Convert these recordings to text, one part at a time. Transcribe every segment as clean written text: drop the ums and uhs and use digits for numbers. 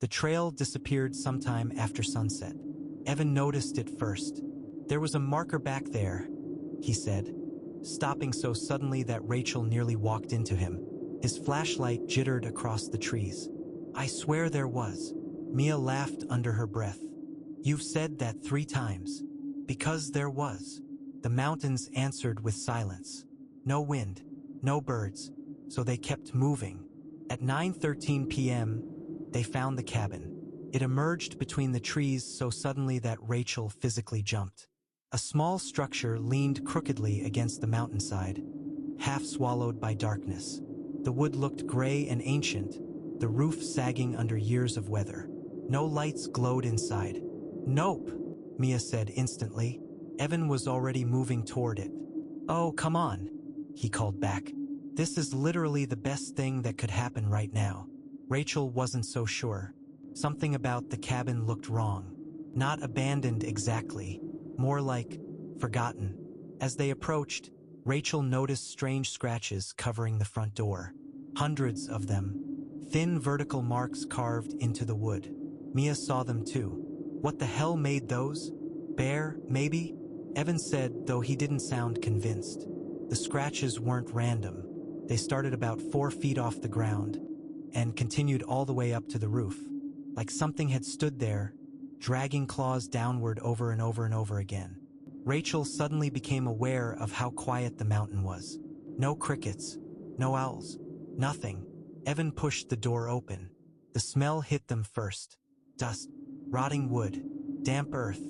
The trail disappeared sometime after sunset. Evan noticed it first. "There was a marker back there," he said, stopping so suddenly that Rachel nearly walked into him. His flashlight jittered across the trees. "I swear there was." Mia laughed under her breath. "You've said that 3 times. Because there was." The mountains answered with silence. No wind, no birds, so they kept moving. At 9:13 p.m., they found the cabin. It emerged between the trees so suddenly that Rachel physically jumped. A small structure leaned crookedly against the mountainside, half swallowed by darkness. The wood looked gray and ancient, the roof sagging under years of weather. No lights glowed inside. "Nope," Mia said instantly. Evan was already moving toward it. "Oh, come on," he called back. "This is literally the best thing that could happen right now." Rachel wasn't so sure. Something about the cabin looked wrong. Not abandoned exactly, more like forgotten. As they approached, Rachel noticed strange scratches covering the front door. Hundreds of them. Thin vertical marks carved into the wood. Mia saw them too. What the hell made those? Bear, maybe? Evan said, though he didn't sound convinced. The scratches weren't random. They started about 4 feet off the ground and continued all the way up to the roof. Like something had stood there, dragging claws downward over and over and over again. Rachel suddenly became aware of how quiet the mountain was. No crickets, no owls, nothing. Evan pushed the door open. The smell hit them first. Dust, rotting wood, damp earth,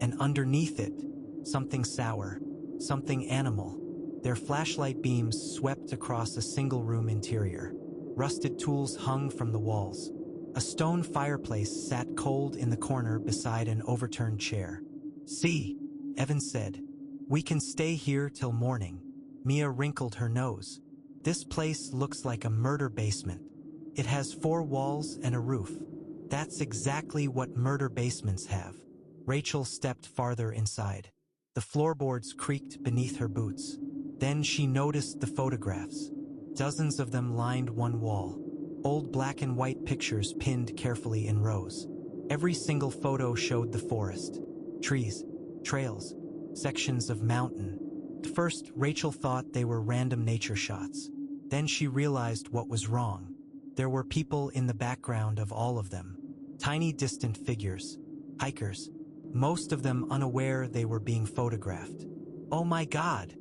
and underneath it, something sour, something animal. Their flashlight beams swept across a single-room interior. Rusted tools hung from the walls. A stone fireplace sat cold in the corner beside an overturned chair. "See," Evan said. "We can stay here till morning." Mia wrinkled her nose. "This place looks like a murder basement. It has 4 walls and a roof. That's exactly what murder basements have." Rachel stepped farther inside. The floorboards creaked beneath her boots. Then she noticed the photographs. Dozens of them lined one wall. Old black and white pictures pinned carefully in rows. Every single photo showed the forest. Trees, trails, sections of mountain. At first, Rachel thought they were random nature shots. Then she realized what was wrong. There were people in the background of all of them. Tiny distant figures. Hikers. Most of them unaware they were being photographed. "Oh my God,"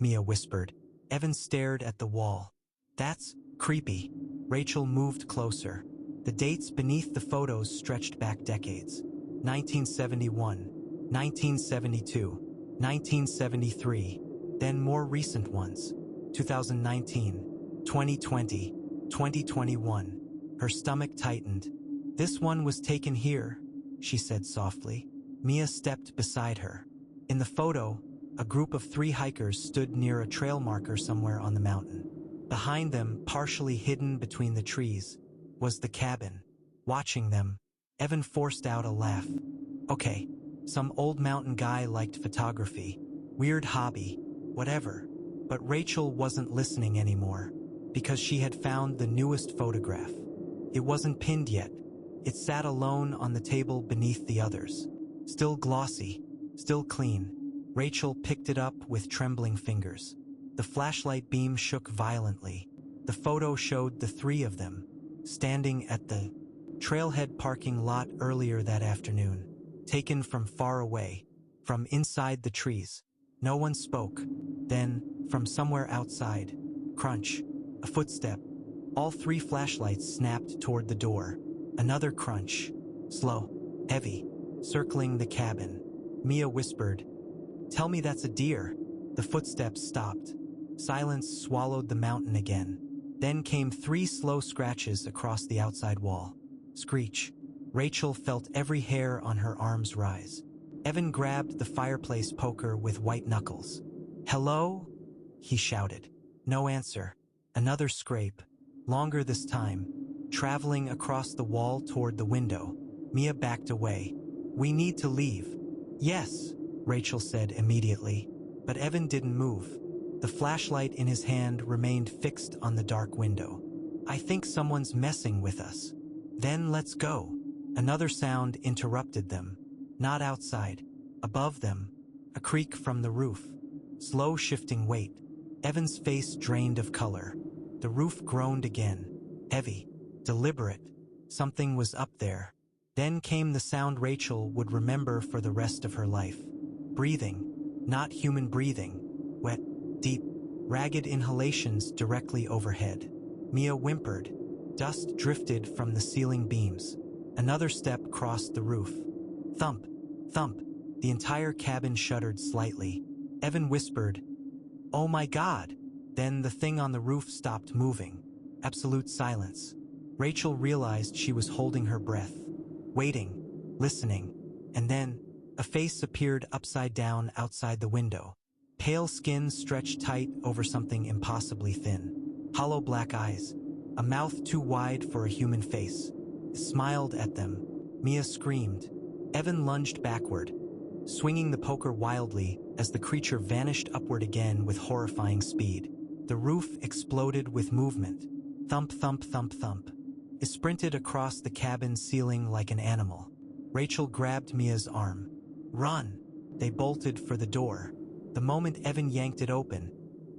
Mia whispered. Evan stared at the wall. "That's creepy." Rachel moved closer. The dates beneath the photos stretched back decades. 1971, 1972, 1973, then more recent ones. 2019, 2020, 2021. Her stomach tightened. "This one was taken here," she said softly. Mia stepped beside her. In the photo, a group of 3 hikers stood near a trail marker somewhere on the mountain. Behind them, partially hidden between the trees, was the cabin. Watching them, Evan forced out a laugh. Okay, some old mountain guy liked photography. Weird hobby, whatever. But Rachel wasn't listening anymore, because she had found the newest photograph. It wasn't pinned yet. It sat alone on the table beneath the others. Still glossy, still clean. Rachel picked it up with trembling fingers. The flashlight beam shook violently. The photo showed the 3 of them, standing at the trailhead parking lot earlier that afternoon, taken from far away, from inside the trees. No one spoke. Then, from somewhere outside, crunch, a footstep. All 3 flashlights snapped toward the door. Another crunch, slow, heavy, circling the cabin. Mia whispered, "Tell me that's a deer." The footsteps stopped. Silence swallowed the mountain again. Then came 3 slow scratches across the outside wall. Screech. Rachel felt every hair on her arms rise. Evan grabbed the fireplace poker with white knuckles. "Hello?" he shouted. No answer. Another scrape, longer this time, traveling across the wall toward the window. Mia backed away. "We need to leave." "Yes," Rachel said immediately. But Evan didn't move. The flashlight in his hand remained fixed on the dark window. "I think someone's messing with us." Then let's go. Another sound interrupted them. Not outside. Above them, a creak from the roof. Slow shifting weight. Evan's face drained of color. The roof groaned again. Heavy. Deliberate. Something was up there. Then came the sound Rachel would remember for the rest of her life. Breathing. Not human breathing. Wet, deep, ragged inhalations directly overhead. Mia whimpered. Dust drifted from the ceiling beams. Another step crossed the roof. Thump, thump. The entire cabin shuddered slightly. Evan whispered, "Oh my God!" Then the thing on the roof stopped moving. Absolute silence. Rachel realized she was holding her breath, waiting, listening, and then a face appeared upside down outside the window. Pale skin stretched tight over something impossibly thin. Hollow black eyes, a mouth too wide for a human face. It smiled at them. Mia screamed. Evan lunged backward, swinging the poker wildly as the creature vanished upward again with horrifying speed. The roof exploded with movement. Thump, thump, thump, thump. It sprinted across the cabin's ceiling like an animal. Rachel grabbed Mia's arm. "Run!" They bolted for the door. The moment Evan yanked it open,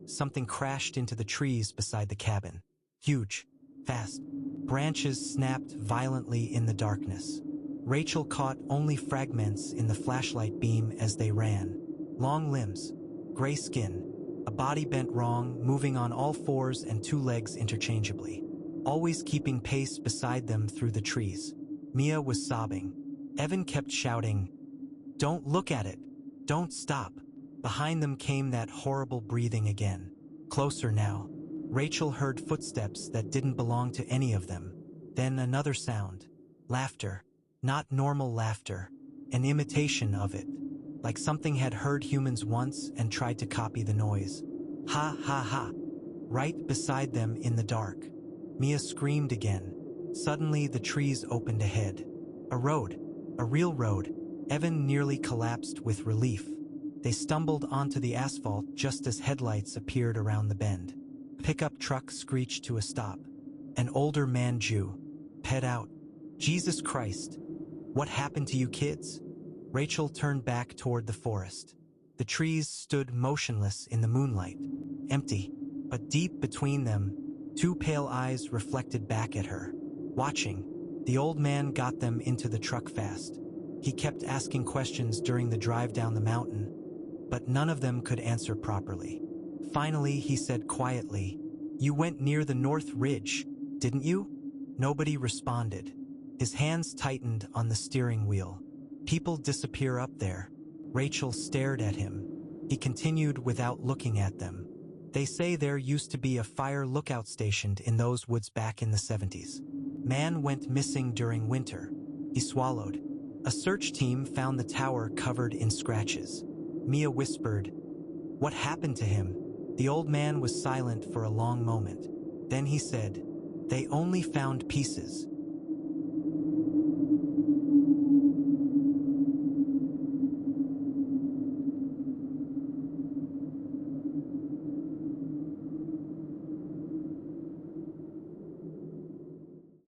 something crashed into the trees beside the cabin. Huge, fast. Branches snapped violently in the darkness. Rachel caught only fragments in the flashlight beam as they ran. Long limbs, gray skin, a body bent wrong, moving on all fours and two legs interchangeably, always keeping pace beside them through the trees. Mia was sobbing. Evan kept shouting, "Don't look at it! Don't stop!" Behind them came that horrible breathing again. Closer now. Rachel heard footsteps that didn't belong to any of them. Then another sound. Laughter. Not normal laughter. An imitation of it. Like something had heard humans once and tried to copy the noise. Ha ha ha. Right beside them in the dark. Mia screamed again. Suddenly the trees opened ahead. A road. A real road. Evan nearly collapsed with relief. They stumbled onto the asphalt just as headlights appeared around the bend. A pickup truck screeched to a stop. An older man Jew. Pet out. "Jesus Christ. What happened to you kids?" Rachel turned back toward the forest. The trees stood motionless in the moonlight. Empty, but deep between them, two pale eyes reflected back at her. Watching, the old man got them into the truck fast. He kept asking questions during the drive down the mountain, but none of them could answer properly. Finally, he said quietly, "You went near the North Ridge, didn't you?" Nobody responded. His hands tightened on the steering wheel. "People disappear up there." Rachel stared at him. He continued without looking at them. "They say there used to be a fire lookout stationed in those woods back in the 70s. Man went missing during winter." He swallowed. "A search team found the tower covered in scratches." Mia whispered, "What happened to him?" The old man was silent for a long moment. Then he said, "They only found pieces.